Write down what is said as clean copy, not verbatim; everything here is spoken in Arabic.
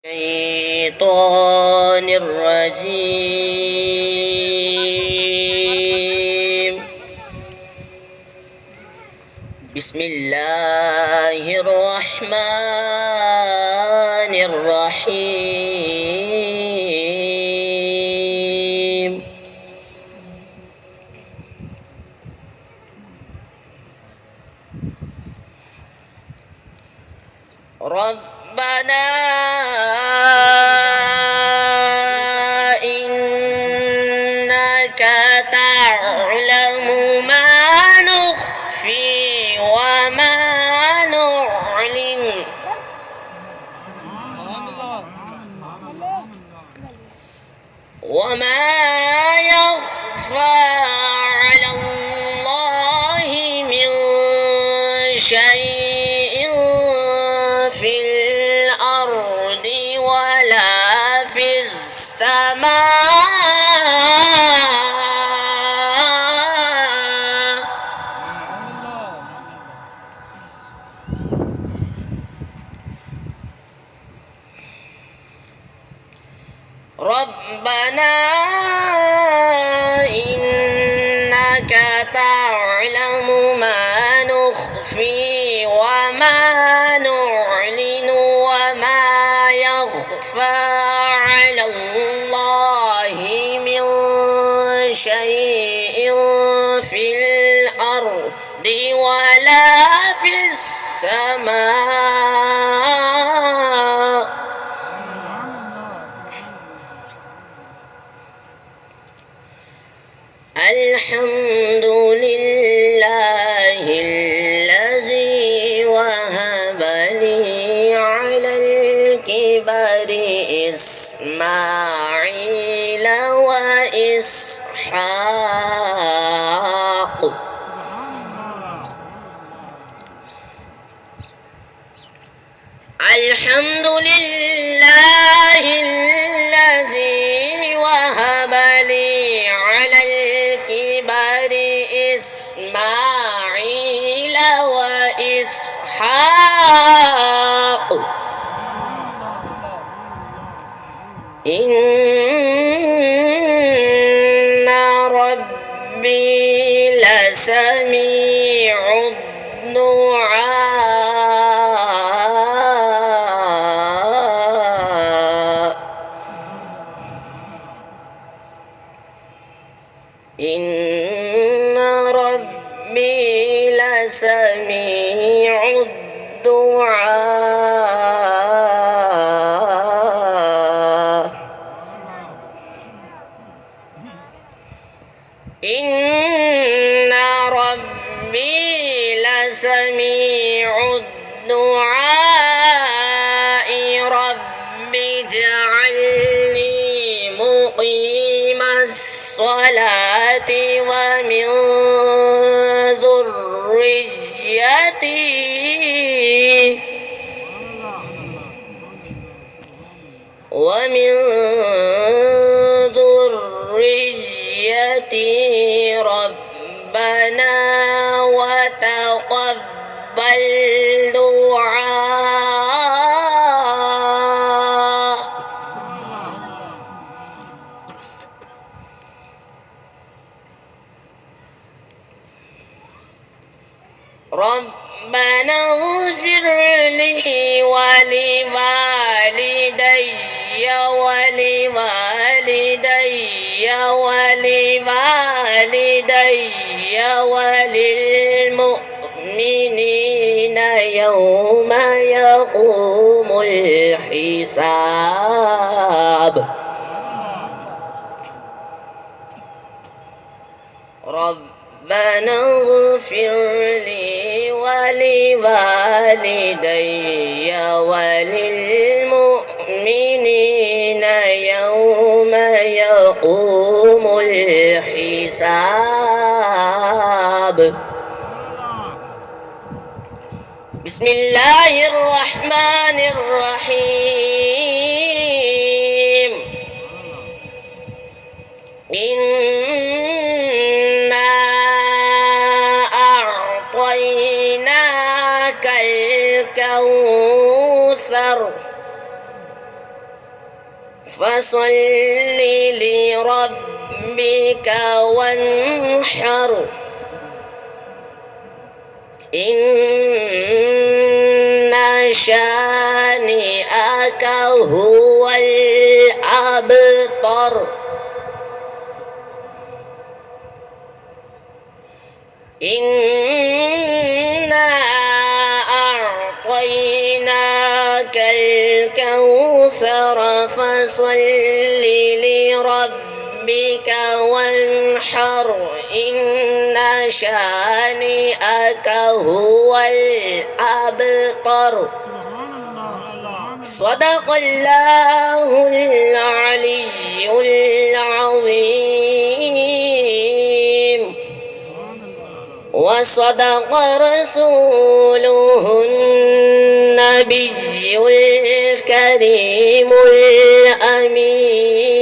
الشيطان الرجيم. بسم الله الرحمن الرحيم. ربنا إنك تعلم ما نخفي وما نعلن وما يخفى على الله من شيء في الأرض ولا في السماء. ربنا إنك تعلم ما نخفي وما نعلن وما يخفى على الله من شيء في الأرض ولا في السماء. الحمد لله الذي وهب لي على الكبر إسماعيل وإسحاق. الحمد لله الذي وهب لي على الكبر إسماعيل وإسحاق. إن ربي لسميع الدعاء. إن ربي لسميع الدعاء. إن ربي لسميع الدعاء. رب اجعلني مقيم الصلاة ومن ذريتي ربنا وتقبل دعاء. ربنا اغفر لي ولوالدي وللمؤمنين يوم يقوم الحساب. ربنا اغفر لي ولوالدي وللمؤمنين يوم يقوم الحساب. بسم الله الرحمن الرحيم. إنا أعطيناك الكوثر فصل لربك وانحر إن شانئك هو الأبتر إنا أعطيناك الكوثر فصل لربك وانحر إن شانئك هو الأبتر صدق الله العلي العظيم وصدق رسوله النبي الكريم الأمين